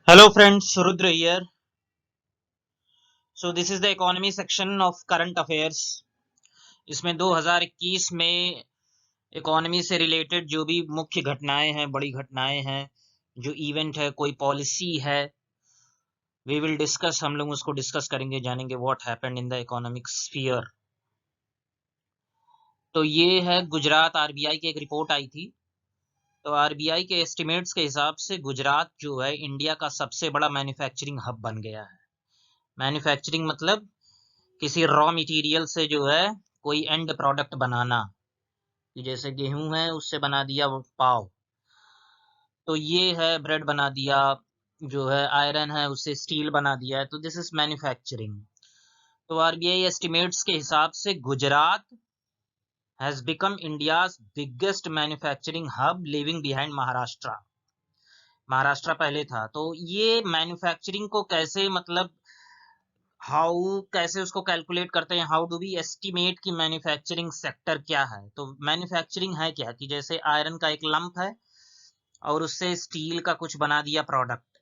Hello friends, Rudra here. So this is the economy section of current affairs. इसमें 2021 में economy से related जो भी मुख्य घटनाएं हैं, बड़ी घटनाएं हैं, जो इवेंट है, कोई पॉलिसी है, वी विल डिस्कस, हम लोग उसको डिस्कस करेंगे, जानेंगे what happened in the economic sphere. तो ये है गुजरात आरबीआई की एक रिपोर्ट आई थी। तो आरबीआई के एस्टिमेट्स के हिसाब से गुजरात जो है इंडिया का सबसे बड़ा मैन्युफैक्चरिंग हब बन गया है। मैन्युफैक्चरिंग मतलब किसी रॉ मटेरियल से जो है कोई एंड प्रोडक्ट बनाना, कि जैसे गेहूं है उससे बना दिया वो पाव, तो ये है ब्रेड बना दिया, जो है आयरन है उससे स्टील बना दिया है, तो दिस इज मैन्युफैक्चरिंग। तो आरबीआई एस्टिमेट्स के हिसाब से Gujarat has become India's biggest manufacturing hub, living behind Maharashtra. Maharashtra पहले था। तो ये मैन्युफैक्चरिंग को कैसे, मतलब कैसे उसको कैलकुलेट करते हैं, हाउ डू वी एस्टिमेट कि मैन्युफैक्चरिंग सेक्टर क्या है। तो मैन्युफैक्चरिंग है क्या, कि जैसे आयरन का एक लंप है और उससे स्टील का कुछ बना दिया प्रोडक्ट,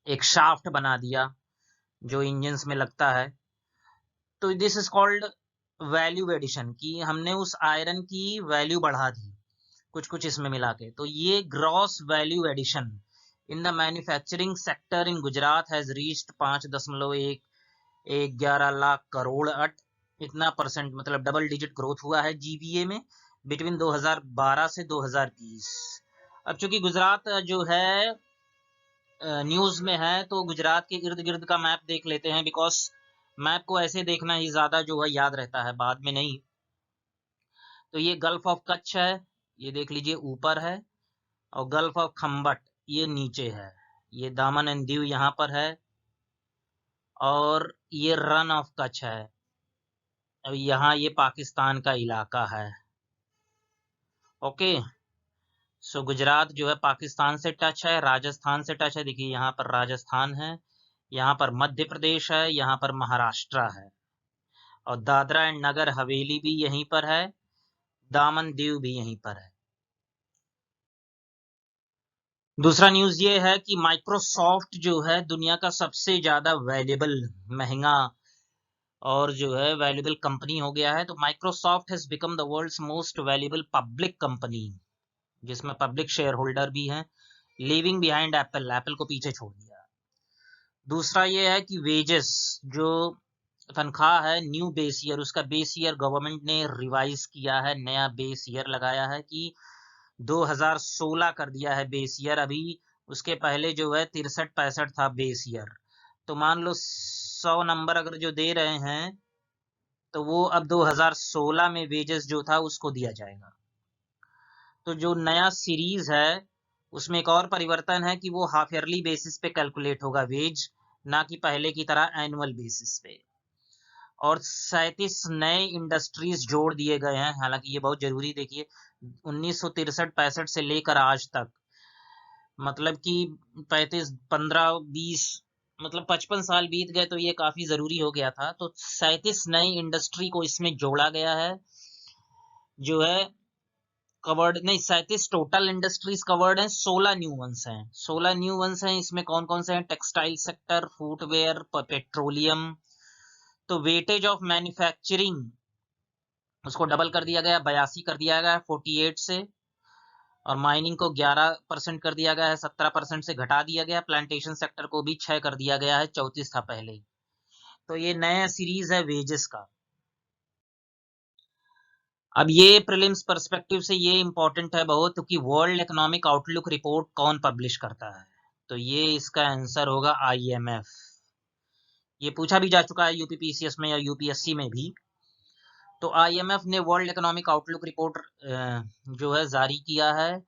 एक शाफ्ट बना दिया जो इंजन्स में लगता है, तो this is called value addition, कि हमने उस आयरन की वैल्यू बढ़ा दी कुछ कुछ इसमें मिला के। तो ये gross value addition in the manufacturing sector in Gujarat has reached 5.11 lakh crore at, इतना परसेंट, मतलब डबल डिजिट ग्रोथ हुआ है जीबीए में बिटवीन 2012 से 2020। अब चूंकि गुजरात जो है न्यूज में है, तो गुजरात के इर्द गिर्द का मैप देख लेते हैं, बिकॉज मैप को ऐसे देखना ही ज्यादा जो है याद रहता है, बाद में नहीं। तो ये गल्फ ऑफ कच्छ है, ये देख लीजिए ऊपर है, और गल्फ ऑफ खम्बट ये नीचे है, ये दामन एंड दीव यहाँ पर है, और ये रन ऑफ कच्छ है। अब यहाँ ये पाकिस्तान का इलाका है। ओके, सो गुजरात जो है पाकिस्तान से टच है, राजस्थान से टच है, देखिए यहाँ पर राजस्थान है, यहाँ पर मध्य प्रदेश है, यहाँ पर महाराष्ट्र है, और दादरा एंड नगर हवेली भी यहीं पर है, दामन दीव भी यहीं पर है। दूसरा न्यूज ये है कि माइक्रोसॉफ्ट जो है दुनिया का सबसे ज्यादा वैल्यूएबल, महंगा और जो है वैल्यूएबल कंपनी हो गया है। तो Microsoft has become the world's most valuable public company, जिसमें पब्लिक शेयर होल्डर भी हैं, लिविंग बिहाइंड एप्पल, एप्पल को पीछे छोड़ दिया। दूसरा ये है कि वेजेस, जो तनख्वाह है, न्यू बेस ईयर, उसका बेस ईयर गवर्नमेंट ने रिवाइज किया है, नया बेस ईयर लगाया है कि 2016 कर दिया है बेस ईयर। अभी उसके पहले जो है 63-65 था बेस ईयर। तो मान लो 100 नंबर अगर जो दे रहे हैं, तो वो अब 2016 में वेजेस जो था उसको दिया जाएगा। तो जो नया सीरीज है उसमें एक और परिवर्तन है कि वो हाफ ईयरली बेसिस पे कैलकुलेट होगा वेज, ना कि पहले की तरह एनुअल बेसिस पे। और 37 नए इंडस्ट्रीज जोड़ दिए गए हैं, हालांकि ये बहुत जरूरी, देखिए 1963-65 से लेकर आज तक, मतलब कि 35 15 20, मतलब 55 साल बीत गए, तो ये काफी जरूरी हो गया था। तो 37 नई इंडस्ट्री को इसमें जोड़ा गया है, जो है कवर्ड नहीं, 37 टोटल इंडस्ट्रीज कवर्ड हैं, 16 न्यू वंस हैं, 16 न्यू वंस हैं। इसमें कौन कौन से हैं? Textile sector, footwear, petroleum. तो वेटेज ऑफ मैन्युफैक्चरिंग उसको डबल कर दिया गया, 82 कर दिया गया 48 से, और माइनिंग को 11% कर दिया गया है, 17% से घटा दिया गया। प्लांटेशन सेक्टर को भी 6 कर दिया गया है, 34 था पहले। तो ये नया सीरीज है वेजेस का। अब ये प्रीलिम्स पर्सपेक्टिव से ये इंपॉर्टेंट है बहुत, क्योंकि वर्ल्ड इकोनॉमिक आउटलुक रिपोर्ट कौन पब्लिश करता है? तो ये इसका आंसर होगा आईएमएफ। ये पूछा भी जा चुका है यूपीपीसीएस में या यूपीएससी में भी। तो आईएमएफ ने वर्ल्ड इकोनॉमिक आउटलुक रिपोर्ट जो है जारी किया है,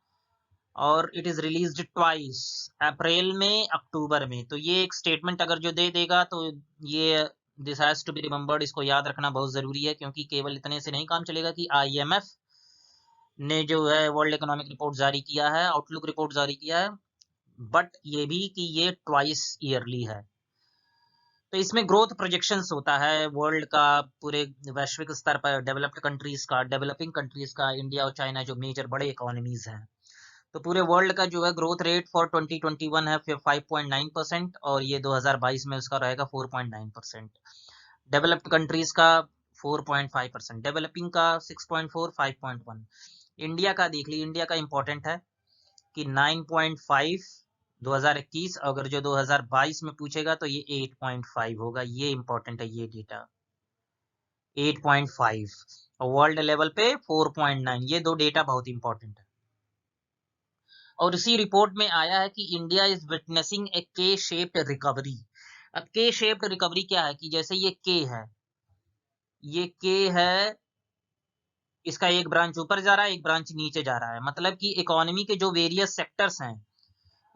और इट इज रिलीज्ड ट्वाइस, अप्रैल में, अक्टूबर में। तो ये एक स्टेटमेंट अगर जो दे देगा, तो ये this has to be remembered, इसको याद रखना बहुत जरूरी है, क्योंकि केवल इतने से नहीं काम चलेगा कि आईएमएफ ने जो है वर्ल्ड इकोनॉमिक रिपोर्ट जारी किया है, आउटलुक रिपोर्ट जारी किया है, बट ये भी कि ये ट्वाइस ईयरली है। तो इसमें ग्रोथ प्रोजेक्शंस होता है वर्ल्ड का, पूरे वैश्विक स्तर पर डेवलप्ड कंट्रीज का, डेवलपिंग कंट्रीज का, इंडिया और चाइना जो मेजर बड़े इकोनॉमीज हैं। तो पूरे वर्ल्ड का जो है ग्रोथ रेट फॉर 2021 है 5.9% और ये 2022 में उसका रहेगा 4.9%। डेवलप्ड कंट्रीज का 4.5%, डेवलपिंग का 6.4, 5.1। इंडिया का देख ली, इंडिया का इंपॉर्टेंट है कि 9.5 2021, अगर जो 2022 में पूछेगा तो ये 8.5 होगा। ये इंपॉर्टेंट है, ये डेटा 8.5 और वर्ल्ड लेवल पे 4.9। ये दो डेटा बहुत इंपॉर्टेंट है। और इसी रिपोर्ट में आया है कि इंडिया इज विटनेसिंग ए के शेप्ड रिकवरी। अब के शेप्ड रिकवरी क्या है कि जैसे ये के है, ये के है, इसका एक ब्रांच ऊपर जा रहा है, एक ब्रांच नीचे जा रहा है। मतलब कि इकोनॉमी के जो वेरियस सेक्टर्स हैं,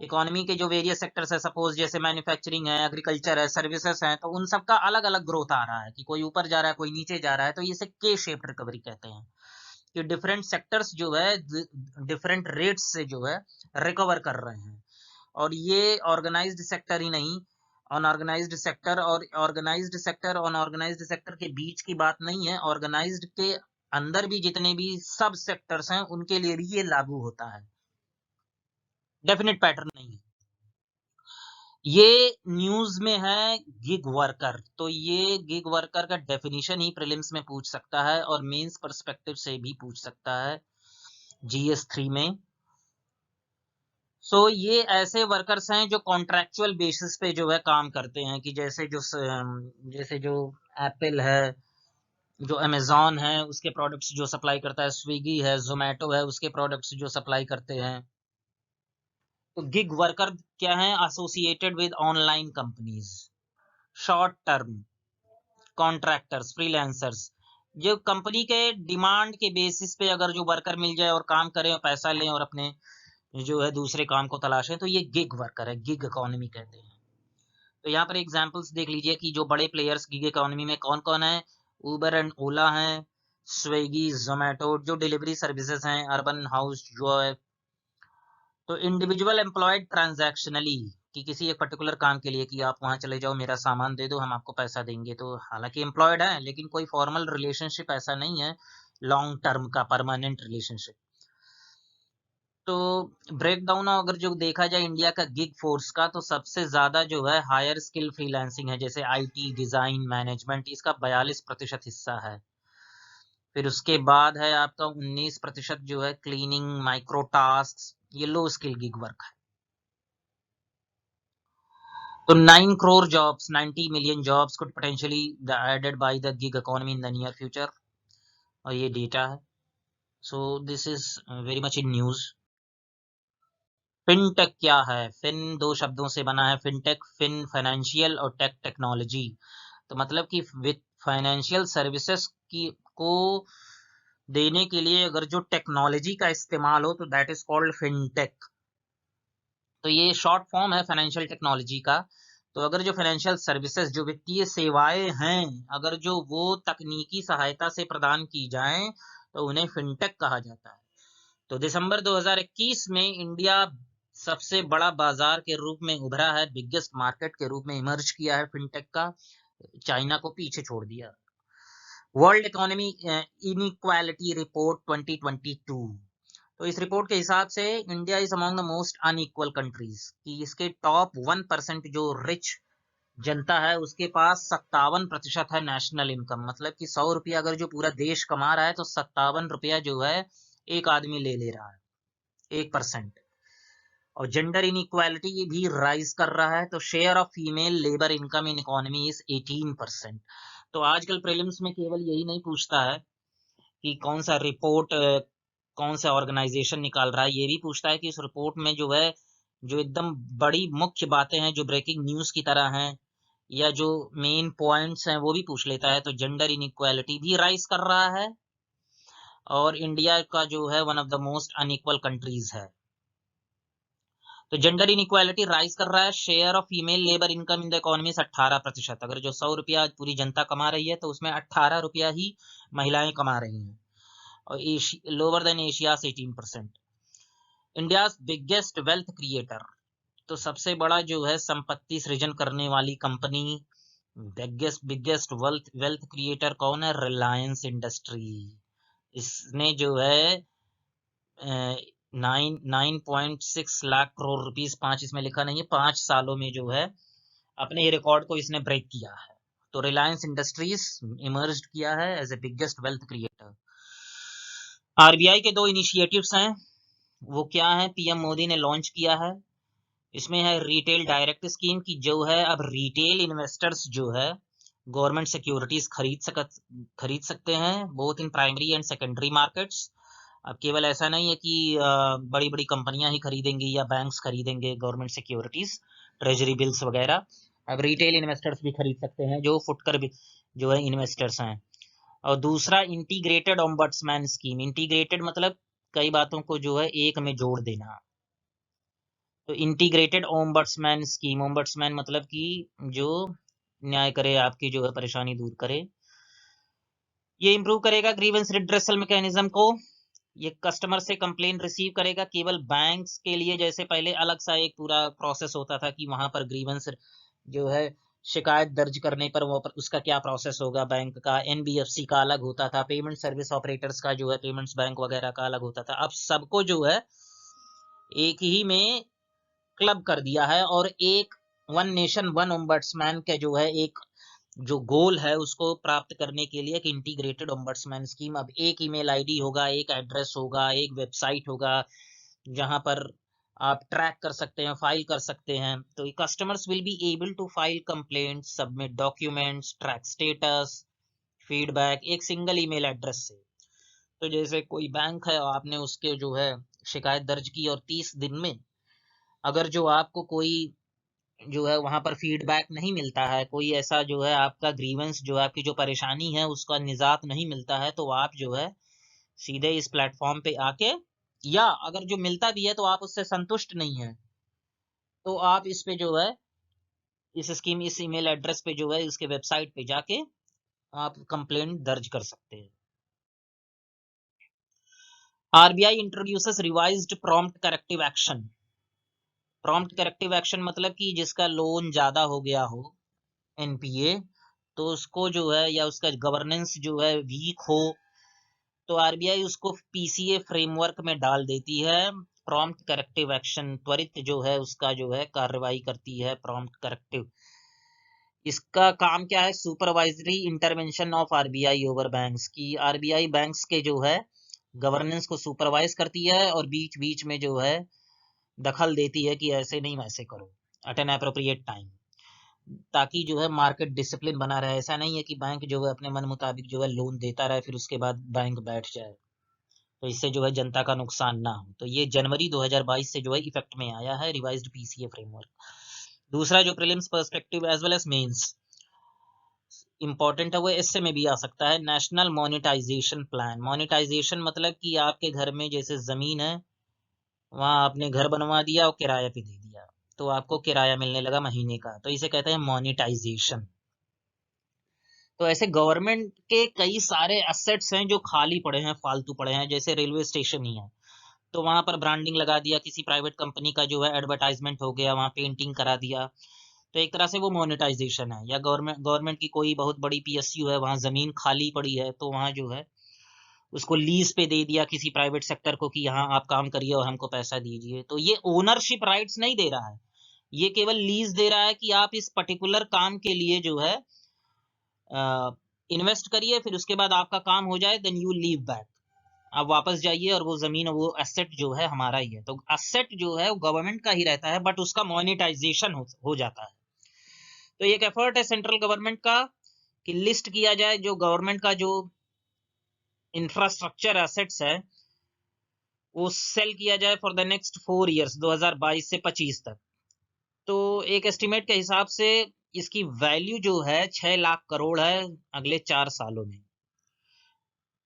इकोनॉमी के जो वेरियस सेक्टर्स है, सपोज जैसे मैन्युफैक्चरिंग है, एग्रीकल्चर है, सर्विसेज है, तो उन सबका अलग अलग ग्रोथ आ रहा है कि कोई ऊपर जा रहा है, कोई नीचे जा रहा है। तो इसे के शेप्ड रिकवरी कहते हैं कि डिफरेंट सेक्टर्स जो है डिफरेंट रेट्स से जो है रिकवर कर रहे हैं। और ये ऑर्गेनाइज्ड सेक्टर ही नहीं, अनऑर्गेनाइज्ड सेक्टर और ऑर्गेनाइज्ड सेक्टर, अनऑर्गेनाइज्ड सेक्टर के बीच की बात नहीं है, ऑर्गेनाइज्ड के अंदर भी जितने भी सब सेक्टर्स हैं उनके लिए भी ये लागू होता है, डेफिनेट पैटर्न नहीं है। ये न्यूज में है गिग वर्कर, तो ये गिग वर्कर का डेफिनेशन ही प्रीलिम्स में पूछ सकता है और मेंस पर्सपेक्टिव से भी पूछ सकता है GS3 में। सो ये ऐसे वर्कर्स हैं जो कॉन्ट्रैक्चुअल बेसिस पे जो है काम करते हैं कि जैसे जो एप्पल है, जो अमेजॉन है उसके प्रोडक्ट्स जो सप्लाई करता है, स्विगी है, जोमेटो है उसके प्रोडक्ट्स जो सप्लाई करते हैं। तो गिग वर्कर क्या है? Associated with online companies, short term contractors, freelancers, जो कंपनी के डिमांड के बेसिस पे अगर जो वर्कर मिल जाए और काम करें और पैसा लें और अपने जो है दूसरे काम को तलाशें, तो ये गिग वर्कर है, गिग इकोनॉमी कहते हैं। तो यहाँ पर एग्जांपल्स देख लीजिए कि जो बड़े प्लेयर्स गिग इकोनॉमी में कौन कौन है। उबर एंड ओला हैं, स्विगी, जोमेटो जो डिलीवरी सर्विसेज हैं, अर्बन हाउस जो है। तो इंडिविजुअल एम्प्लॉयड ट्रांजैक्शनली कि किसी एक पर्टिकुलर काम के लिए कि आप वहां चले जाओ, मेरा सामान दे दो, हम आपको पैसा देंगे। तो हालांकि एम्प्लॉयड है लेकिन कोई फॉर्मल रिलेशनशिप ऐसा नहीं है, लॉन्ग टर्म का परमानेंट रिलेशनशिप। तो ब्रेक डाउन अगर जो देखा जाए इंडिया का गिग फोर्स का, तो सबसे ज्यादा जो है हायर स्किल फ्रीलांसिंग है, जैसे आईटी, डिजाइन, मैनेजमेंट, इसका 42% हिस्सा है। फिर उसके बाद है आपका 19% जो है क्लीनिंग, माइक्रो टास्क, ये लो स्किल गिग वर्क है। तो 9 crore jobs, 90 million jobs could potentially added by the gig economy in the near future, और ये डेटा है। So this is very much in news. Fintech क्या है? फिन दो शब्दों से बना है, फिनटेक, फिन फाइनेंशियल और टेक टेक्नोलॉजी। तो मतलब कि विद फाइनेंशियल सर्विसेज की को देने के लिए अगर जो टेक्नोलॉजी का इस्तेमाल हो तो दैट इज कॉल्ड फिनटेक। तो ये शॉर्ट फॉर्म है फाइनेंशियल टेक्नोलॉजी का। तो अगर जो फाइनेंशियल सर्विसेज, जो वित्तीय सेवाएं हैं, अगर जो वो तकनीकी सहायता से प्रदान की जाएं तो उन्हें फिनटेक कहा जाता है। तो दिसंबर 2021 में इंडिया सबसे बड़ा बाजार के रूप में उभरा है, बिगेस्ट मार्केट के रूप में इमर्ज किया है फिनटेक का, चाइना को पीछे छोड़ दिया। वर्ल्ड इकोनॉमी इनइक्वालिटी रिपोर्ट 2022, तो इस रिपोर्ट के हिसाब से India is among the most unequal countries, कि इसके टॉप 1% जो रिच जनता है उसके पास 57% है नेशनल इनकम। मतलब कि 100 रुपया अगर जो पूरा देश कमा रहा है तो 57 रुपया जो है एक आदमी ले रहा है, 1%। और जेंडर इनइक्वालिटी भी राइज कर रहा है। तो share of female labour income in economy is 18%। तो आजकल प्रीलिम्स में केवल यही नहीं पूछता है कि कौन सा रिपोर्ट कौन सा ऑर्गेनाइजेशन निकाल रहा है, ये भी पूछता है कि इस रिपोर्ट में जो है जो एकदम बड़ी मुख्य बातें हैं जो ब्रेकिंग न्यूज की तरह हैं या जो मेन पॉइंट्स हैं वो भी पूछ लेता है। तो जेंडर इनइक्वालिटी भी राइज कर रहा है और इंडिया का जो है one of the most unequal countries है। तो जेंडर इनइक्वालिटी राइज कर रहा है। Share of female labour income in the economy 18%। अगर जो 100 रुपया पूरी जनता कमा रही है तो उसमें 18 रुपया ही महिलाएं कमा रही हैं, और lower than Asia 18%। India biggest wealth creator, तो सबसे बड़ा जो है संपत्ति सृजन करने वाली कंपनी, बिगेस्ट वेल्थ क्रिएटर कौन है? रिलायंस इंडस्ट्री। इसने जो है 9.6 लाख करोड़ रुपीस, 5 इसमें लिखा नहीं है, 5 सालों में जो है अपने ये रिकॉर्ड को इसने ब्रेक किया है। तो रिलायंस इंडस्ट्रीज इमर्ज किया है as a biggest wealth creator. RBI के 2 इनिशिएटिव्स हैं, वो क्या है, पीएम मोदी ने लॉन्च किया है। इसमें है रिटेल डायरेक्ट स्कीम की, जो है अब रिटेल इन्वेस्टर्स जो है गवर्नमेंट सिक्योरिटीज खरीद सकते हैं, both in primary and secondary markets. अब केवल ऐसा नहीं है कि बड़ी बड़ी कंपनियां ही खरीदेंगी या बैंक्स खरीदेंगे गवर्नमेंट सिक्योरिटीज, ट्रेजरी बिल्स वगैरह। अब रिटेल इन्वेस्टर्स भी खरीद सकते हैं, जो फुटकर भी जो है इन्वेस्टर्स हैं। और दूसरा इंटीग्रेटेड ओम्बड्समैन स्कीम। इंटीग्रेटेड मतलब कई बातों को जो है एक में जोड़ देना। तो इंटीग्रेटेड ओम्बड्समैन स्कीम, ओम्बड्समैन मतलब कि जो न्याय करे, आपकी जो है परेशानी दूर करे। ये इंप्रूव करेगा ग्रीवेंस रिड्रेसल मैकेनिज्म को। ये कस्टमर से कंप्लेन रिसीव करेगा। केवल बैंक्स के लिए जैसे पहले अलग सा एक पूरा प्रोसेस होता था कि वहां पर ग्रीवेंस जो है शिकायत दर्ज करने पर वो पर उसका क्या प्रोसेस होगा, बैंक का, एनबीएफसी का अलग होता था, पेमेंट सर्विस ऑपरेटर्स का जो है पेमेंट्स बैंक वगैरह का अलग होता था। अब सबको जो है एक ही में क्लब कर दिया है, और एक वन नेशन वन ओम्बड्समैन का जो है एक जो गोल है उसको प्राप्त करने के लिए एक इंटीग्रेटेड ओम्बड्समैन स्कीम। अब एक ईमेल आईडी होगा, एक एड्रेस होगा, एक वेबसाइट होगा, जहां पर आप ट्रैक कर सकते हैं, फाइल कर सकते हैं। तो customers will be able to file complaint, submit documents, track status, feedback एक सिंगल ईमेल एड्रेस से। तो जैसे कोई बैंक है और आपने उसके जो है शिकायत दर्ज की, और 30 दिन में अगर जो आपको कोई जो है वहां पर फीडबैक नहीं मिलता है, कोई ऐसा जो है आपका ग्रीवेंस जो है आपकी जो परेशानी है उसका निजात नहीं मिलता है, तो आप जो है सीधे इस प्लेटफॉर्म पे आके, या अगर जो मिलता भी है तो आप उससे संतुष्ट नहीं है, तो आप इस पे जो है इस स्कीम, इस ईमेल एड्रेस पे जो है इसके वेबसाइट पे जाके आप कंप्लेंट दर्ज कर सकते हैं। RBI introduces revised prompt corrective action. Prompt corrective action मतलब कि जिसका लोन ज्यादा हो गया हो, एनपीए, तो उसको जो है, या उसका गवर्नेंस जो है वीक हो, तो आरबीआई उसको पीसीए फ्रेमवर्क में डाल देती है। प्रॉम्प्ट करेक्टिव एक्शन त्वरित जो है उसका जो है कार्रवाई करती है प्रॉम्प्ट करेक्टिव। इसका काम क्या है, supervisory intervention of RBI over banks की। आरबीआई बैंक्स के जो है गवर्नेंस को सुपरवाइज करती है, और बीच बीच में जो है दखल देती है कि ऐसे नहीं वैसे करो एट एन एप्रोप्रिएट टाइम, ताकि जो है मार्केट डिसिप्लिन बना रहे। ऐसा नहीं है कि बैंक जो है अपने मन मुताबिक जो है लोन देता रहे, फिर उसके बाद बैंक बैठ जाए, तो इससे जो है जनता का नुकसान ना हो। तो ये जनवरी 2022 से जो है इफेक्ट में आया है रिवाइज्ड पीसीए फ्रेमवर्क। दूसरा जो prelims perspective as well as mains important है, वो इससे में भी आ सकता है, नेशनल मोनेटाइजेशन प्लान। मोनेटाइजेशन मतलब कि आपके घर में जैसे जमीन है, वहां आपने घर बनवा दिया और किराए पे दे दिया, तो आपको किराया मिलने लगा महीने का, तो इसे कहते हैं मोनेटाइजेशन। तो ऐसे गवर्नमेंट के कई सारे एसेट्स हैं जो खाली पड़े हैं, फालतू पड़े हैं, जैसे रेलवे स्टेशन ही है, तो वहां पर ब्रांडिंग लगा दिया, किसी प्राइवेट कंपनी का जो है एडवर्टाइजमेंट हो गया, वहां पेंटिंग करा दिया, तो एक तरह से वो मोनेटाइजेशन है। या गवर्नमेंट गवर्नमेंट की कोई बहुत बड़ी पीएसयू है, वहां जमीन खाली पड़ी है, तो वहां जो है उसको लीज पे दे दिया किसी प्राइवेट सेक्टर को कि यहाँ आप काम करिए और हमको पैसा दीजिए। तो ये ओनरशिप राइट्स नहीं दे रहा है, ये केवल लीज दे रहा है कि आप इस पर्टिकुलर काम के लिए जो है इन्वेस्ट करिए, फिर उसके बाद आपका काम हो जाए, देन यू लीव बैक, आप वापस जाइए, और वो जमीन, वो एसेट जो है हमारा ही है। तो एसेट जो है वो गवर्नमेंट का ही रहता है, बट उसका मोनेटाइजेशन हो जाता है। तो ये एक एफर्ट है सेंट्रल गवर्नमेंट का कि लिस्ट किया जाए जो गवर्नमेंट का जो इंफ्रास्ट्रक्चर एसेट्स है वो सेल किया जाए फॉर द नेक्स्ट 4 ईयर्स, 2022 से 25 तक। तो एक एस्टिमेट के हिसाब से इसकी वैल्यू जो है 6 लाख करोड़ है अगले 4 सालों में।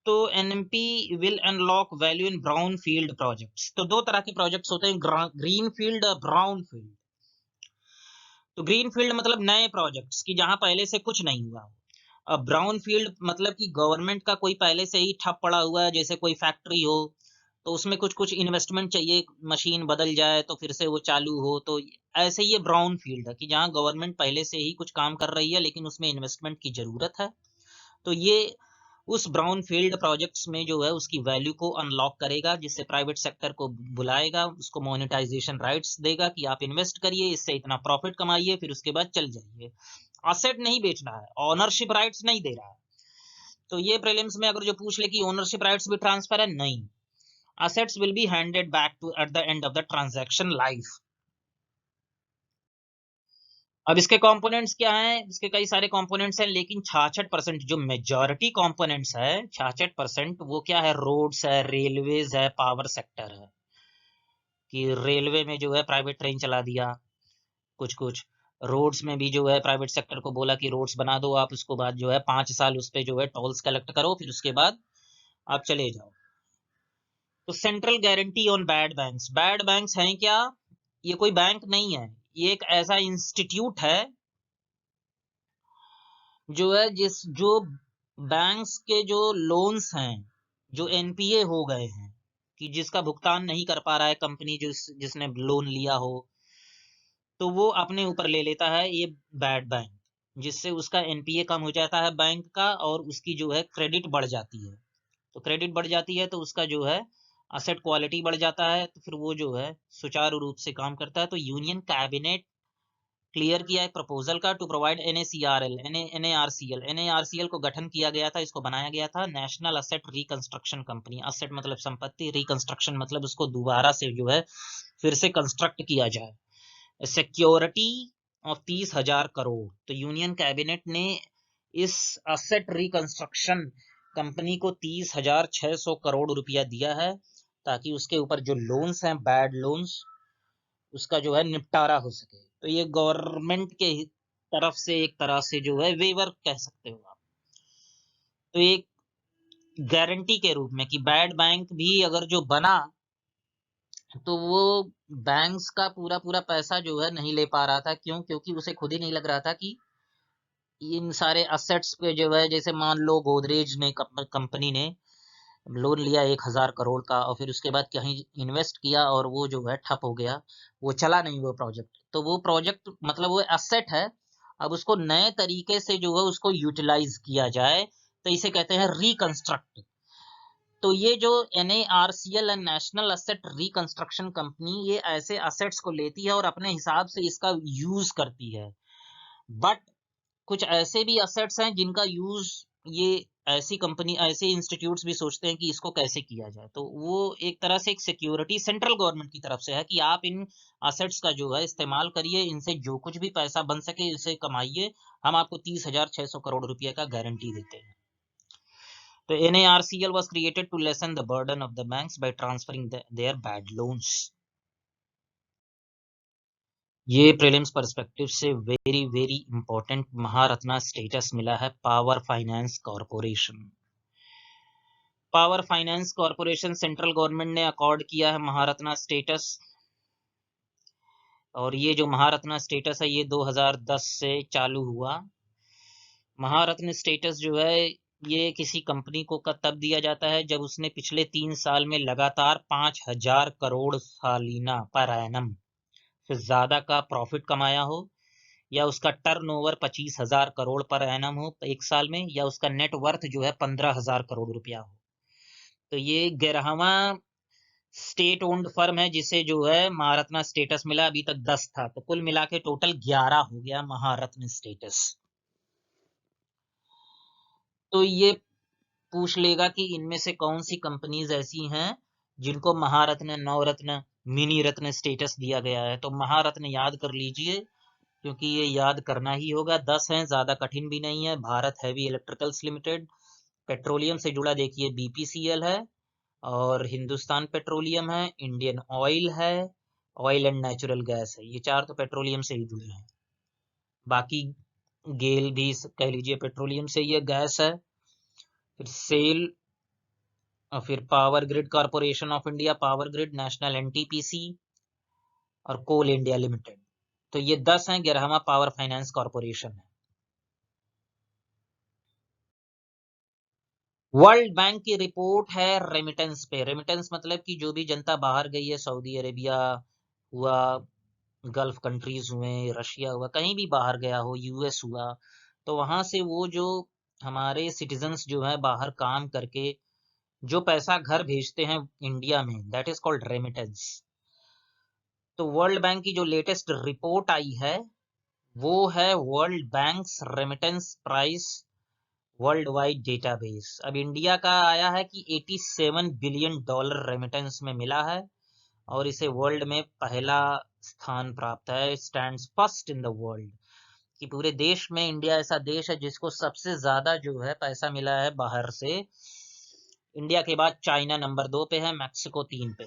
तो NMP will unlock value in brown field projects. तो 2 तरह के प्रोजेक्ट्स होते हैं, ग्रीन फील्ड और ब्राउन फील्ड। तो ग्रीन फील्ड मतलब नए प्रोजेक्ट्स की जहां पहले से कुछ नहीं हुआ। अब ब्राउन फील्ड मतलब कि गवर्नमेंट का कोई पहले से ही ठप पड़ा हुआ है, जैसे कोई फैक्ट्री हो, तो उसमें कुछ कुछ इन्वेस्टमेंट चाहिए, मशीन बदल जाए तो फिर से वो चालू हो, तो ऐसे ये ब्राउन फील्ड है कि जहां गवर्नमेंट पहले से ही कुछ काम कर रही है लेकिन उसमें इन्वेस्टमेंट की जरूरत है। तो ये उस ब्राउन फील्ड प्रोजेक्ट्स में जो है उसकी वैल्यू को अनलॉक करेगा, जिससे प्राइवेट सेक्टर को बुलाएगा, उसको मोनेटाइजेशन राइट्स देगा कि आप इन्वेस्ट करिए, इससे इतना प्रॉफिट कमाइए, फिर उसके बाद चल जाइए। असेट नहीं बेच रहा है, ओनरशिप राइट्स नहीं दे रहा है। तो ये प्रीलिम्स में अगर जो पूछ ले कि ओनरशिप राइट्स भी ट्रांसफर है, नहीं, assets will be handed back to at the end of the transaction life। अब इसके कंपोनेंट्स क्या हैं? इसके कई सारे कंपोनेंट्स हैं, लेकिन 66% जो मेजॉरिटी कंपोनेंट्स है 66% वो क्या है? रोड्स है, रेलवेज है, पावर सेक्टर है। कि रेलवे में जो है प्राइवेट ट्रेन चला दिया, कुछ कुछ रोड्स में भी जो है प्राइवेट सेक्टर को बोला कि रोड्स बना दो आप, उसको बाद जो है 5 साल उस पे जो है टोल्स कलेक्ट करो, फिर उसके बाद आप चले जाओ। तो central guarantee on bad banks हैं क्या? ये कोई बैंक नहीं है, ये एक ऐसा इंस्टीट्यूट है जो है जो बैंक्स के जो लोन्स हैं जो एनपीए हो गए हैं, कि जिसका भुगतान नहीं कर पा रहा है कंपनी, जिसने लोन लिया हो, तो वो अपने ऊपर ले लेता है ये बैड बैंक, जिससे उसका एनपीए कम हो जाता है बैंक का, और उसकी जो है क्रेडिट बढ़ जाती है। तो क्रेडिट बढ़ जाती है तो उसका जो है असेट क्वालिटी बढ़ जाता है, तो फिर वो जो है सुचारू रूप से काम करता है। तो यूनियन कैबिनेट क्लियर किया है प्रपोजल का टू प्रोवाइड एनएआरसीएल को गठन किया गया था, इसको बनाया गया था national asset reconstruction company. Asset मतलब संपत्ति, रिकंस्ट्रक्शन मतलब उसको दोबारा से जो है फिर से कंस्ट्रक्ट किया जाए। Security of 30,000 crore. तो यूनियन कैबिनेट ने इस असेट रिकंस्ट्रक्शन कंपनी को 30,600 करोड़ रुपया दिया है, ताकि उसके ऊपर जो लोन्स हैं बैड लोन्स, उसका जो है निपटारा हो सके। तो ये गवर्नमेंट के तरफ से एक तरह से जो है वेवर कह सकते हो आप। तो एक गारंटी के रूप में कि बैड बैंक भी अगर जो बना तो वो बैंक्स का पूरा पूरा पैसा जो है नहीं ले पा रहा था। क्यों? क्योंकि उसे खुद ही नहीं लग रहा था कि इन सारे असेट्स पे जो है, जैसे मान लो गोदरेज ने कंपनी ने लोन लिया 1,000 करोड़ का, और फिर उसके बाद कहीं इन्वेस्ट किया और वो जो है ठप हो गया, वो चला नहीं वो प्रोजेक्ट। तो वो प्रोजेक्ट मतलब वो एसेट है, अब उसको नए तरीके से जो है उसको यूटिलाइज किया जाए, तो इसे कहते हैं रिकंस्ट्रक्ट। तो ये जो NARCL and national asset reconstruction company, ये ऐसे असेट्स को लेती है और अपने हिसाब से इसका यूज करती है। बट कुछ ऐसे भी असेट्स हैं जिनका यूज ये ऐसी कंपनी, ऐसे इंस्टीट्यूट्स भी सोचते हैं कि इसको कैसे किया जाए। तो वो एक तरह से एक सिक्योरिटी सेंट्रल गवर्नमेंट की तरफ से है कि आप इन असेट्स का जो है इस्तेमाल करिए, इनसे जो कुछ भी पैसा बन सके इसे कमाइए, हम आपको 30,600 करोड़ रुपए का गारंटी देते हैं। तो NARCL was created to lessen the burden of the banks by transferring their bad loans। ये प्रीलिम्स पर्सपेक्टिव से very very important Maharatna status मिला है power finance corporation. Power finance corporation central government ने अकॉर्ड किया है महारत्ना स्टेटस, और ये जो महारत्ना स्टेटस है ये 2010 से चालू हुआ। महारत्न स्टेटस जो है ये किसी कंपनी को तब दिया जाता है जब उसने पिछले 3 साल में लगातार 5,000 करोड़ सालीना पर एनम से ज्यादा का प्रॉफिट कमाया हो, या उसका टर्नओवर 25,000 करोड़ पर एनम हो एक साल में, या उसका नेट वर्थ जो है 15,000 करोड़ रुपया हो। तो ये 11वां स्टेट ओन्ड फर्म है जिसे जो है महारत्ना स्टेटस मिला। अभी तक 10 था, तो कुल मिला के टोटल 11 हो गया महारत्न स्टेटस। तो ये पूछ लेगा कि इनमें से कौन सी कंपनीज ऐसी हैं जिनको महारत्न, नवरत्न, मिनी रत्न स्टेटस दिया गया है। तो महारत्न याद कर लीजिए, क्योंकि ये याद करना ही होगा। 10 हैं, ज्यादा कठिन भी नहीं है। Bharat heavy electricals limited, petroleum से जुड़ा देखिए BPCL है, और हिंदुस्तान पेट्रोलियम है, इंडियन ऑयल है, ऑयल एंड नेचुरल गैस है। ये 4 तो पेट्रोलियम से ही जुड़े हैं। बाकी गेल भी कह लीजिए पेट्रोलियम से ये गैस है। फिर सेल, और फिर power grid corporation of India, power grid, national NTPC और कोल इंडिया लिमिटेड। तो ये 10 हैं। 11वां पावर फाइनेंस कॉर्पोरेशन है। वर्ल्ड बैंक की रिपोर्ट है रेमिटेंस पे। रेमिटेंस मतलब कि जो भी जनता बाहर गई है, सऊदी अरेबिया हुआ, गल्फ कंट्रीज हुए, रशिया हुआ, कहीं भी बाहर गया हो, US हुआ, तो वहां से वो जो हमारे सिटीजन्स जो है बाहर काम करके जो पैसा घर भेजते हैं इंडिया में, दैट इज कॉल्ड रेमिटेंस। तो वर्ल्ड बैंक की जो लेटेस्ट रिपोर्ट आई है वो है world banks remittance price world wide database. अब इंडिया का आया है कि $87 बिलियन रेमिटेंस में मिला है और इसे वर्ल्ड में पहला स्थान प्राप्त है, stands first in the world. कि पूरे देश में इंडिया ऐसा देश है जिसको सबसे ज्यादा जो है पैसा मिला है बाहर से। इंडिया के बाद चाइना नंबर 2 पे है, मैक्सिको 3 पे।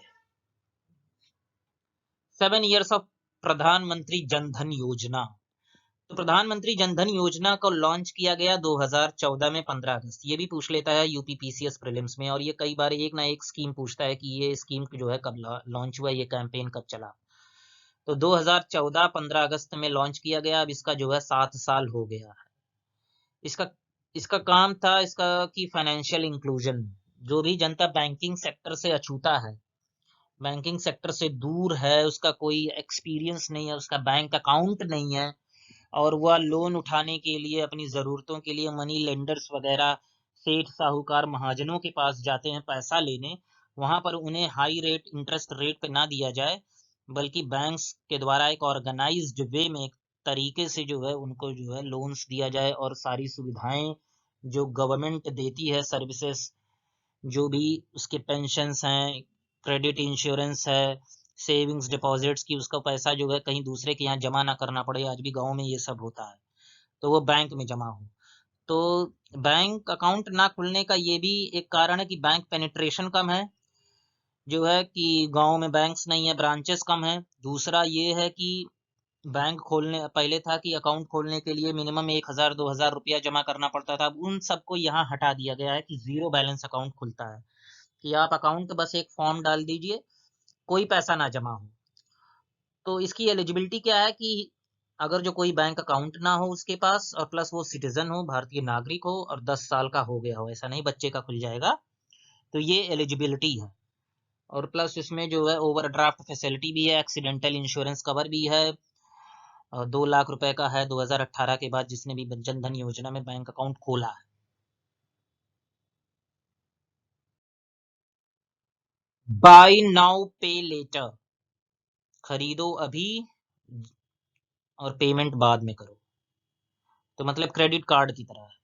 7 years ऑफ प्रधानमंत्री जनधन योजना। तो प्रधानमंत्री जनधन योजना को लॉन्च किया गया 2014 में 15 अगस्त। ये भी पूछ लेता है यूपीपीसीएस प्रीलिम्स में, और ये कई बार एक ना एक स्कीम पूछता है कि ये स्कीम जो है कब लॉन्च हुआ, ये कैंपेन कब चला। तो 2014 15 अगस्त में लॉन्च किया गया। अब इसका जो है 7 साल हो गया है। इसका इसका काम था इसका कि फाइनेंशियल इंक्लूजन, जो भी जनता बैंकिंग सेक्टर से अछूता है, बैंकिंग सेक्टर से दूर है, उसका कोई एक्सपीरियंस नहीं है, उसका बैंक अकाउंट नहीं है, और वह लोन उठाने के लिए अपनी ज़रूरतों के लिए मनी लेंडर्स वगैरह सेठ साहूकार महाजनों के पास जाते हैं पैसा लेने, वहां पर उन्हें हाई रेट इंटरेस्ट रेट पे ना दिया जाए, बल्कि बैंक्स के द्वारा एक ऑर्गेनाइज्ड वे में, एक तरीके से जो है उनको जो है लोन्स दिया जाए, और सारी सुविधाएं जो गवर्नमेंट देती है सर्विसेज, जो भी उसके पेंशन्स हैं, क्रेडिट इंश्योरेंस है, सेविंग्स डिपॉजिट्स की, उसका पैसा जो है कहीं दूसरे के यहाँ जमा ना करना पड़े। आज भी गांव में ये सब होता है, तो वो बैंक में जमा हो। तो बैंक अकाउंट ना खुलने का ये भी एक कारण है कि बैंक पेनिट्रेशन कम है, जो है कि गांव में बैंक्स नहीं है, ब्रांचेस कम है। दूसरा ये है कि बैंक खोलने पहले था कि अकाउंट खोलने के लिए मिनिमम 1,000 2,000 रुपया जमा करना पड़ता था। अब उन सबको यहाँ हटा दिया गया है कि जीरो बैलेंस अकाउंट खुलता है, कि आप अकाउंट बस एक फॉर्म डाल दीजिए, कोई पैसा ना जमा हो। तो इसकी एलिजिबिलिटी क्या है कि अगर जो कोई बैंक अकाउंट ना हो उसके पास, और प्लस वो सिटीजन हो, भारतीय नागरिक हो, और 10 साल का हो गया हो, ऐसा नहीं बच्चे का खुल जाएगा, तो ये एलिजिबिलिटी है। और प्लस इसमें जो है ओवरड्राफ्ट फैसिलिटी भी है, एक्सीडेंटल इंश्योरेंस कवर भी है, 2 लाख रुपए का है 2018 के बाद जिसने भी जन धन योजना में बैंक अकाउंट खोला है। बाय नाउ पे लेटर, खरीदो अभी और पेमेंट बाद में करो, तो मतलब क्रेडिट कार्ड की तरह है।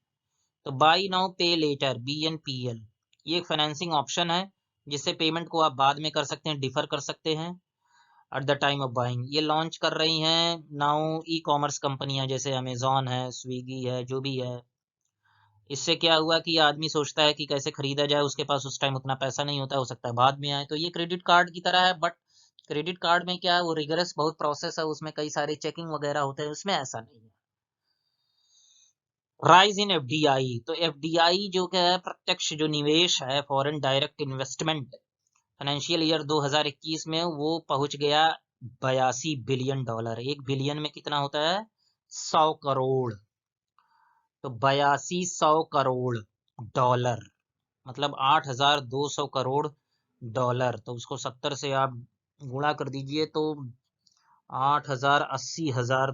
तो बाई नाउ पे लेटर BNPL, ये एक फाइनेंसिंग ऑप्शन है जिससे पेमेंट को आप बाद में कर सकते हैं, डिफर कर सकते हैं at the time of buying. ये लॉन्च कर रही हैं नाउ ई कॉमर्स कंपनियां, जैसे अमेजोन है, स्विगी है, जो भी है। इससे क्या हुआ कि आदमी सोचता है कि कैसे खरीदा जाए, उसके पास उस टाइम उतना पैसा नहीं होता, हो सकता है बाद में आए। तो ये क्रेडिट कार्ड की तरह है, बट क्रेडिट कार्ड में क्या है, वो रिगरस बहुत प्रोसेस है, उसमें कई सारे चेकिंग वगैरह होते हैं, उसमें ऐसा नहीं है। राइज इन FDI, तो FDI जो क्या है, प्रत्यक्ष जो निवेश है, foreign direct investment, financial year 2021 में वो पहुंच गया $82 बिलियन। 1 बिलियन में कितना होता है, 100 करोड़। तो 8200 करोड़ मतलब 8,200 करोड़। तो उसको 70 से आप गुणा कर दीजिए, तो 8,000 80,000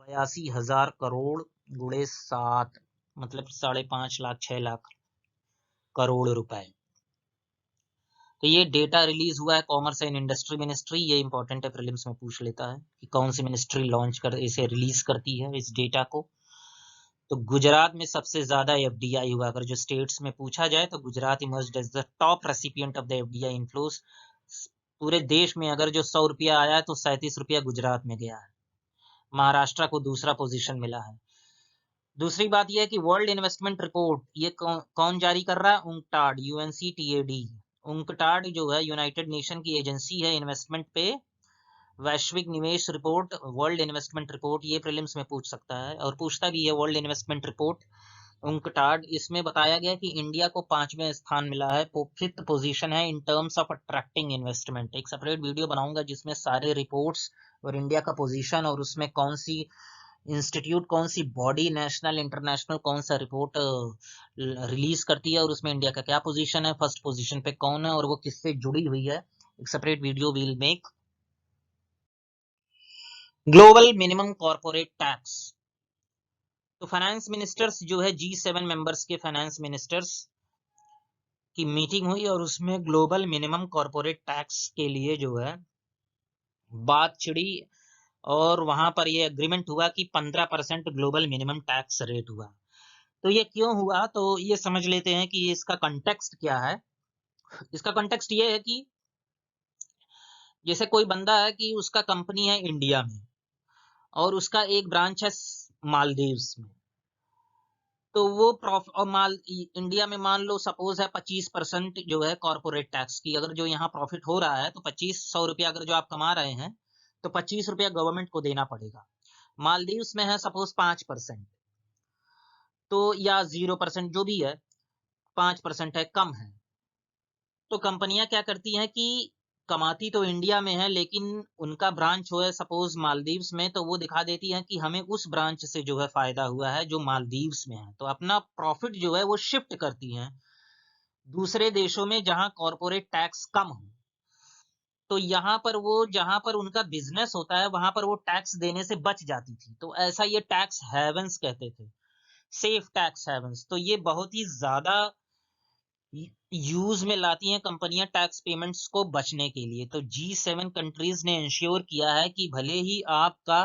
82,000 करोड़ गुणे 7, मतलब 5.5 लाख 6 लाख करोड़ रुपए। तो ये डेटा रिलीज हुआ है कॉमर्स एंड इंडस्ट्री मिनिस्ट्री। ये इंपॉर्टेंट है, प्रीलिम्स में पूछ लेता है कि कौन सी मिनिस्ट्री लॉन्च कर इसे रिलीज करती है इस डेटा को। तो गुजरात में सबसे ज्यादा FDI हुआ। अगर जो स्टेट्स में पूछा जाए तो Gujarat emerged as the top recipient of the FDI inflows. पूरे देश में अगर जो 100 रुपया आया है तो 37 रुपया गुजरात में गया है। महाराष्ट्र को दूसरा पोजीशन मिला है। दूसरी बात यह है कि वर्ल्ड इन्वेस्टमेंट रिपोर्ट ये कौन जारी कर रहा है, UNCTAD UNCTAD। UNCTAD जो है यूनाइटेड नेशन की एजेंसी है इन्वेस्टमेंट पे। वैश्विक निवेश रिपोर्ट, वर्ल्ड इन्वेस्टमेंट रिपोर्ट, ये प्रीलिम्स में पूछ सकता है और पूछता भी है वर्ल्ड इन्वेस्टमेंट रिपोर्ट UNCTAD। इसमें बताया गया कि इंडिया को 5वें स्थान मिला है, 5th पोजीशन है in terms of attracting investment. एक सेपरेट वीडियो बनाऊंगा जिसमें सारे रिपोर्ट्स और इंडिया का पोजीशन, और उसमें कौन सी इंस्टीट्यूट, कौन सी बॉडी, नेशनल इंटरनेशनल, कौन सा रिपोर्ट रिलीज करती है, और उसमें इंडिया का क्या पोजीशन है, फर्स्ट पोजीशन पे कौन है, और वो किससे जुड़ी हुई है। एक separate video will make. Global minimum corporate tax, तो फाइनेंस मिनिस्टर्स जो है G7 मेंबर्स के फाइनेंस मिनिस्टर्स की मीटिंग हुई और उसमें ग्लोबल मिनिमम कॉर्पोरेट टैक्स के लिए जो है बात छिड़ी और वहां पर ये एग्रीमेंट हुआ कि 15% ग्लोबल मिनिमम टैक्स रेट हुआ। तो ये क्यों हुआ, तो ये समझ लेते हैं कि इसका कंटेक्स्ट क्या है। इसका कंटेक्स्ट ये है कि जैसे कोई बंदा है कि उसका कंपनी है इंडिया में और उसका एक ब्रांच है मालदीव्स में, तो वो प्रॉफिट और इंडिया में मान लो सपोज है 25% जो है कॉर्पोरेट टैक्स की, अगर जो यहाँ प्रॉफिट हो रहा है तो 2500 रुपया अगर जो आप कमा रहे हैं तो 25 रुपया गवर्नमेंट को देना पड़ेगा। मालदीव्स में है सपोज 5%, तो या 0% जो भी है, 5% है, कम है। तो कंपनियां क्या करती हैं कि कमाती तो इंडिया में है लेकिन उनका ब्रांच हो है सपोज मालदीव्स में, तो वो दिखा देती हैं कि हमें उस ब्रांच से जो है फायदा हुआ है जो मालदीव्स में है, तो अपना प्रॉफिट जो है वो शिफ्ट करती हैं दूसरे देशों में जहां कॉर्पोरेट टैक्स कम हो। तो यहाँ पर वो जहां पर उनका बिजनेस होता है वहां पर वो टैक्स देने से बच जाती थी, तो ऐसा ये टैक्स हेवंस कहते थे, सेफ टैक्स हेवंस। तो ये बहुत ही ज्यादा यूज में लाती हैं कंपनियां टैक्स पेमेंट्स को बचने के लिए। तो G7 कंट्रीज ने इंश्योर किया है कि भले ही आपका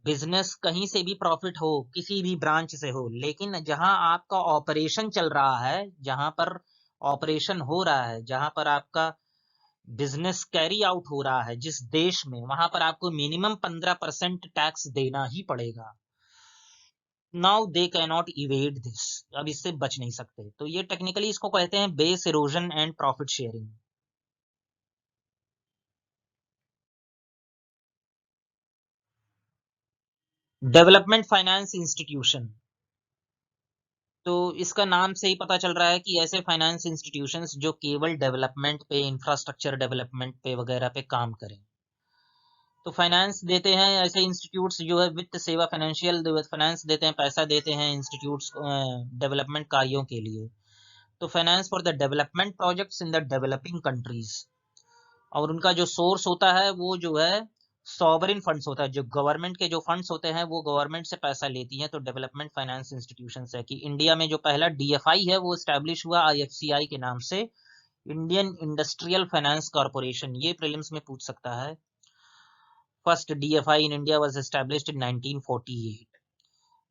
बिजनेस कहीं से भी प्रॉफिट हो, किसी भी ब्रांच से हो, लेकिन जहां आपका ऑपरेशन चल रहा है, जहां पर ऑपरेशन हो रहा है, जहां पर आपका बिजनेस कैरी आउट हो रहा है जिस देश में, वहां पर आपको मिनिमम 15% टैक्स देना ही पड़ेगा। Now they can not evade this, अब इससे बच नहीं सकते। तो ये टेक्निकली इसको कहते हैं base erosion and profit sharing. Development finance institution, तो इसका नाम से ही पता चल रहा है कि ऐसे फाइनेंस इंस्टीट्यूशंस जो केवल डेवलपमेंट पे, इंफ्रास्ट्रक्चर डेवलपमेंट पे वगैरह पे काम करें। तो फाइनेंस देते हैं ऐसे इंस्टीट्यूट्स जो है वित्त सेवा, फाइनेंशियल फाइनेंस देते हैं, पैसा देते हैं इंस्टीट्यूट्स डेवलपमेंट कार्यों के लिए। तो finance for the development projects in the developing countries, और उनका जो सोर्स होता है वो जो है सॉवरिन फंड्स होता है, जो गवर्नमेंट के जो फंड्स होते हैं वो गवर्नमेंट से पैसा लेती हैं। तो डेवलपमेंट फाइनेंस इंस्टीट्यूशन है कि इंडिया में जो पहला DFI है वो स्टैब्लिश हुआ IFCI के नाम से, इंडियन इंडस्ट्रियल फाइनेंस कॉर्पोरेशन। ये प्रीलिम्स में पूछ सकता है। First DFI in India was established in 1948।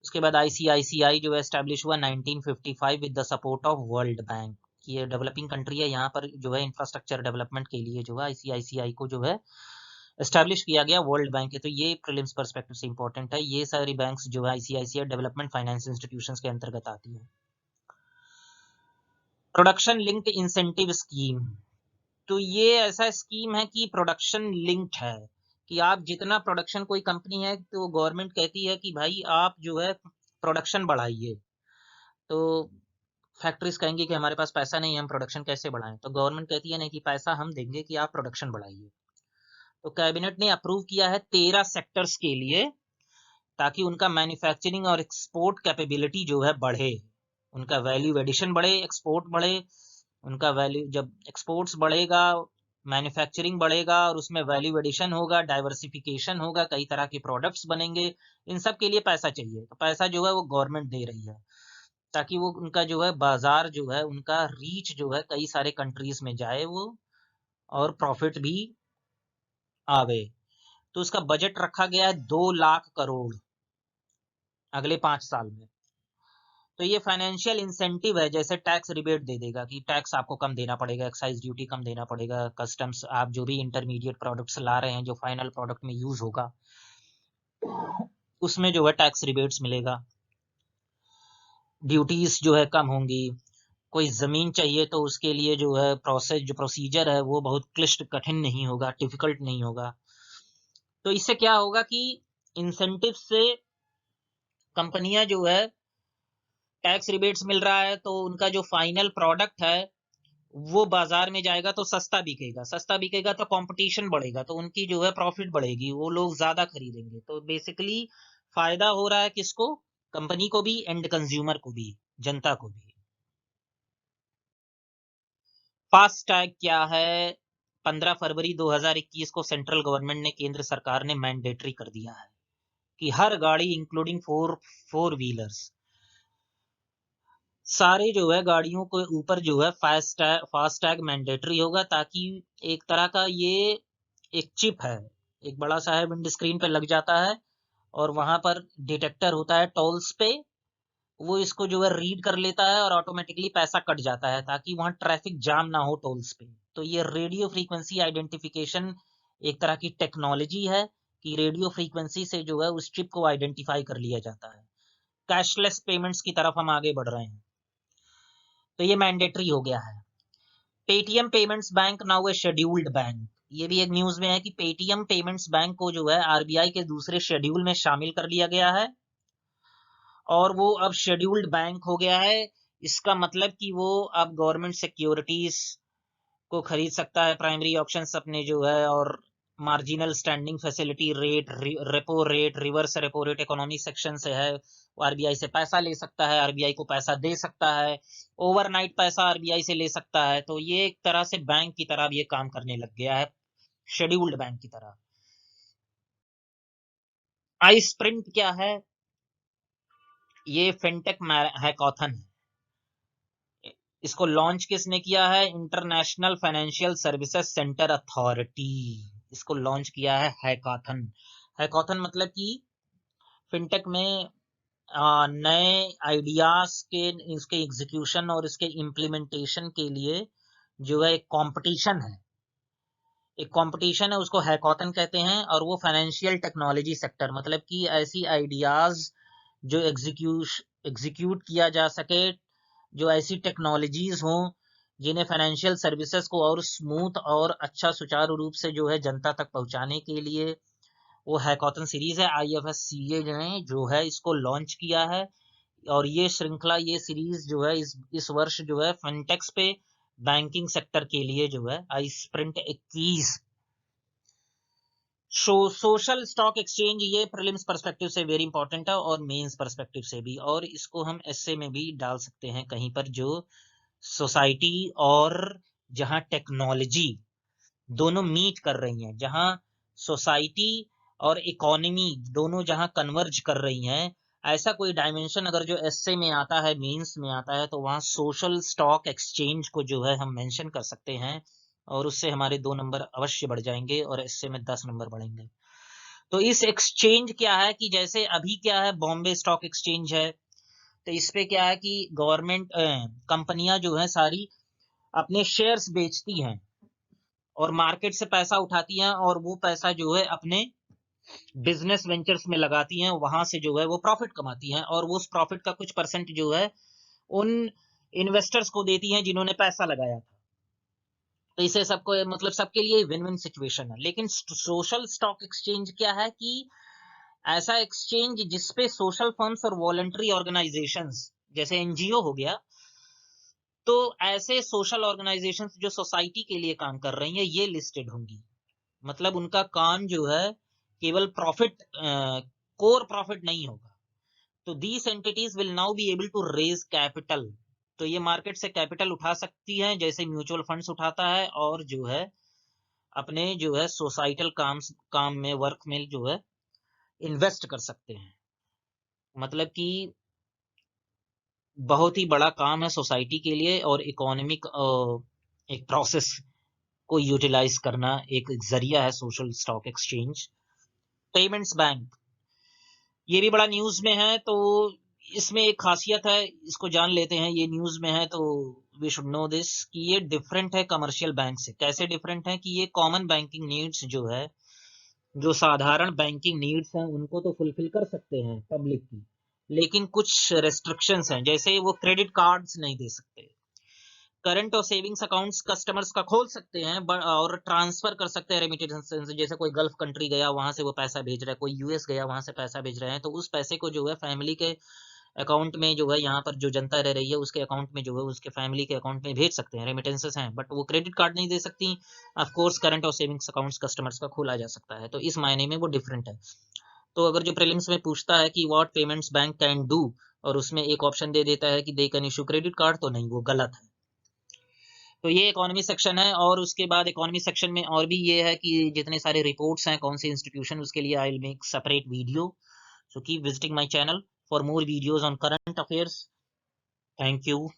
उसके बाद ICICI जो है एस्टैब्लिश हुआ 1955 with the support of world bank. ये डेवलपिंग कंट्री है, यहाँ पर जो है इंफ्रास्ट्रक्चर डेवलपमेंट के लिए जो है ICICI को जो है एस्टैब्लिश किया गया वर्ल्ड बैंक है। तो ये प्रीलिम्स पर्सपेक्टिव से इंपॉर्टेंट है। ये सारी बैंक्स जो है ICICI डेवलपमेंट फाइनेंस इंस्टीट्यूशंस के अंतर्गत आती है। प्रोडक्शन लिंक्ड इंसेंटिव स्कीम, तो ये ऐसा स्कीम है कि प्रोडक्शन लिंक्ड है कि आप जितना प्रोडक्शन, कोई कंपनी है तो गवर्नमेंट कहती है कि भाई आप जो है प्रोडक्शन बढ़ाइए, तो फैक्ट्रीज कहेंगी कि हमारे पास पैसा नहीं है, हम प्रोडक्शन कैसे बढ़ाएं, तो गवर्नमेंट कहती है नहीं कि पैसा हम देंगे कि आप प्रोडक्शन बढ़ाइए। तो कैबिनेट ने अप्रूव किया है 13 सेक्टर्स के लिए, ताकि उनका मैन्युफैक्चरिंग और एक्सपोर्ट कैपेबिलिटी जो है बढ़े, उनका वैल्यू एडिशन बढ़े, एक्सपोर्ट बढ़े। उनका वैल्यू, जब एक्सपोर्ट्स बढ़ेगा, मैन्युफैक्चरिंग बढ़ेगा और उसमें वैल्यू एडिशन होगा, डाइवर्सिफिकेशन होगा, कई तरह के प्रोडक्ट्स बनेंगे, इन सब के लिए पैसा चाहिए। तो पैसा जो है वो गवर्नमेंट दे रही है ताकि वो उनका जो है बाजार जो है, उनका रीच जो है कई सारे कंट्रीज में जाए वो, और प्रॉफिट भी आवे। तो उसका बजट रखा गया है 2 लाख करोड़ अगले 5 साल में। तो ये फाइनेंशियल इंसेंटिव है, जैसे टैक्स रिबेट दे देगा कि टैक्स आपको कम देना पड़ेगा, एक्साइज ड्यूटी कम देना पड़ेगा, कस्टम्स, आप जो भी इंटरमीडिएट प्रोडक्ट्स ला रहे हैं जो फाइनल प्रोडक्ट में यूज होगा उसमें जो है टैक्स रिबेट्स मिलेगा, ड्यूटीज जो है कम होंगी। कोई जमीन चाहिए तो उसके लिए जो है प्रोसेस, जो प्रोसीजर है वो बहुत क्लिष्ट, कठिन नहीं होगा, डिफिकल्ट नहीं होगा। तो इससे क्या होगा कि इंसेंटिव से कंपनियां जो है, टैक्स रिबेट्स मिल रहा है तो उनका जो फाइनल प्रोडक्ट है वो बाजार में जाएगा तो सस्ता बिकेगा, सस्ता बिकेगा तो कंपटीशन बढ़ेगा, तो उनकी जो है प्रॉफिट बढ़ेगी, वो लोग ज्यादा खरीदेंगे। तो बेसिकली फायदा हो रहा है किसको? कंपनी को भी एंड कंज्यूमर को भी, जनता को भी। फास्ट टैग क्या है? 15 फरवरी 2021 को सेंट्रल गवर्नमेंट ने, केंद्र सरकार ने मैंडेटरी कर दिया है कि हर गाड़ी इंक्लूडिंग फोर व्हीलर्स सारे जो है गाड़ियों के ऊपर जो है फास्टैग मैंडेटरी होगा, ताकि एक तरह का ये एक चिप है, एक बड़ा सा है, विंड स्क्रीन पे लग जाता है और वहां पर डिटेक्टर होता है टोल्स पे, वो इसको जो है रीड कर लेता है और ऑटोमेटिकली पैसा कट जाता है, ताकि वहां ट्रैफिक जाम ना हो टोल्स पे। तो ये रेडियो फ्रीक्वेंसी आइडेंटिफिकेशन एक तरह की टेक्नोलॉजी है कि रेडियो फ्रीक्वेंसी से जो है उस चिप को आइडेंटिफाई कर लिया जाता है। कैशलेस पेमेंट्स की तरफ हम आगे बढ़ रहे हैं, तो ये मैंडेटरी हो गया है। पेटीएम पेमेंट्स बैंक नाउ ए शेड्यूल्ड बैंक, ये भी एक न्यूज में है कि पेटीएम पेमेंट्स बैंक को जो है आरबीआई के दूसरे शेड्यूल में शामिल कर लिया गया है और वो अब शेड्यूल्ड बैंक हो गया है। इसका मतलब कि वो अब गवर्नमेंट सिक्योरिटीज को खरीद सकता है, प्राइमरी ऑप्शंस अपने जो है, और marginal standing facility rate, repo rate, reverse repo rate economy section से है, वो आरबीआई से पैसा ले सकता है, आरबीआई को पैसा दे सकता है, ओवरनाइट पैसा आरबीआई से ले सकता है। तो ये एक तरह से बैंक की तरह भी ये काम करने लग गया है, शेड्यूल्ड बैंक की तरह। आई स्प्रिंट क्या है? ये फिनटेक हैकाथन है। इसको लॉन्च किसने किया है? International financial services centre authority, इसको लॉन्च किया है हैकाथन। हैकाथन मतलब कि फिनटेक में नए आइडियाज के इसके एग्जीक्यूशन और इसके इम्प्लीमेंटेशन के लिए जो है एक कंपटीशन है, एक कंपटीशन है, उसको हैकाथन कहते हैं। और वो फाइनेंशियल टेक्नोलॉजी सेक्टर, मतलब कि ऐसी आइडियाज जो एग्जीक्यूट किया जा सके, जो ऐसी टेक्नोलॉजीज हों जिन्हें फाइनेंशियल सर्विसेज को और स्मूथ और अच्छा सुचारू रूप से जो है जनता तक पहुंचाने के लिए वो हैकाथन सीरीज है। आईएफएससीए ने जो है इसको लॉन्च किया है और ये श्रृंखला, ये सीरीज जो है इस वर्ष जो है फिनटेक्स पे बैंकिंग सेक्टर के लिए जो है आई स्प्रिंट 21। सोशल स्टॉक एक्सचेंज, ये प्रीलिम्स पर्सपेक्टिव से वेरी इंपॉर्टेंट है और मेंस पर्सपेक्टिव से भी, और इसको हम एसए में भी डाल सकते हैं कहीं पर, जो सोसाइटी और जहां टेक्नोलॉजी दोनों मीट कर रही हैं, जहां सोसाइटी और इकोनॉमी दोनों जहां कन्वर्ज कर रही हैं, ऐसा कोई डायमेंशन अगर जो एसए में आता है, मेंस में आता है, तो वहां सोशल स्टॉक एक्सचेंज को जो है हम मेंशन कर सकते हैं और उससे हमारे 2 नंबर अवश्य बढ़ जाएंगे और एसए में 10 नंबर बढ़ेंगे। तो इस एक्सचेंज क्या है कि जैसे अभी क्या है, बॉम्बे स्टॉक एक्सचेंज है, तो इस पे क्या है कि गवर्नमेंट कंपनियां जो है सारी अपने शेयर्स बेचती हैं और मार्केट से पैसा उठाती हैं और वो पैसा जो है अपने बिजनेस वेंचर्स में लगाती हैं, वहां से जो है वो प्रॉफिट कमाती हैं और वो उस प्रॉफिट का कुछ परसेंट जो है उन इन्वेस्टर्स को देती हैं जिन्होंने पैसा लगाया था। तो इसे सबको, मतलब सबके लिए विन विन सिचुएशन है। लेकिन सोशल स्टॉक एक्सचेंज क्या है कि ऐसा एक्सचेंज जिसपे सोशल फर्म्स और वॉलंटरी ऑर्गेनाइजेशंस जैसे एनजीओ हो गया, तो ऐसे सोशल ऑर्गेनाइजेशंस जो सोसाइटी के लिए काम कर रही हैं ये लिस्टेड होंगी। मतलब उनका काम जो है केवल प्रॉफिट, कोर प्रॉफिट नहीं होगा। तो these entities will now be able to raise capital, तो ये मार्केट से कैपिटल उठा सकती हैं जैसे म्यूचुअल फंड्स उठाता है, और जो है अपने जो है सोसाइटल काम में, वर्क में जो है इन्वेस्ट कर सकते हैं। मतलब कि बहुत ही बड़ा काम है सोसाइटी के लिए और इकोनॉमिक एक प्रोसेस को यूटिलाइज करना एक जरिया है social stock exchange. Payments bank, ये भी बड़ा न्यूज में है, तो इसमें एक खासियत है, इसको जान लेते हैं। ये न्यूज में है तो वी शुड नो दिस कि ये डिफरेंट है कमर्शियल बैंक से। कैसे डिफरेंट है कि ये कॉमन बैंकिंग नीड्स जो है, जो साधारण बैंकिंग नीड्स हैं उनको तो फुलफिल कर सकते हैं पब्लिक की, लेकिन कुछ रेस्ट्रिक्शंस हैं, जैसे वो क्रेडिट कार्ड्स नहीं दे सकते, करंट और सेविंग्स अकाउंट्स कस्टमर्स का खोल सकते हैं और ट्रांसफर कर सकते हैं रेमिटेंस, जैसे कोई गल्फ कंट्री गया वहां से वो पैसा भेज रहा है, कोई यूएस गया वहां से पैसा भेज रहे हैं, तो उस पैसे को जो है फैमिली के अकाउंट में, जो है यहाँ पर जो जनता रह रही है उसके अकाउंट में, जो है उसके फैमिली के अकाउंट में भेज सकते हैं, रेमिटेंसेस हैं, बट वो क्रेडिट कार्ड नहीं दे सकती। ऑफ कोर्स करंट और सेविंग्स अकाउंट्स कस्टमर्स का खोला जा सकता है, तो इस मायने में वो डिफरेंट है। तो अगर जो प्रीलिम्स में पूछता है कि what payments bank can do, और उसमें एक ऑप्शन दे देता है कि they can issue credit card, तो नहीं, वो गलत है। तो ये इकोनॉमी सेक्शन है, और उसके बाद इकोनॉमी सेक्शन में और भी ये है कि जितने सारे रिपोर्ट्स हैं कौन से इंस्टीट्यूशन, उसके लिए I will make separate video. So keep visiting my channel for more videos on current affairs. Thank you.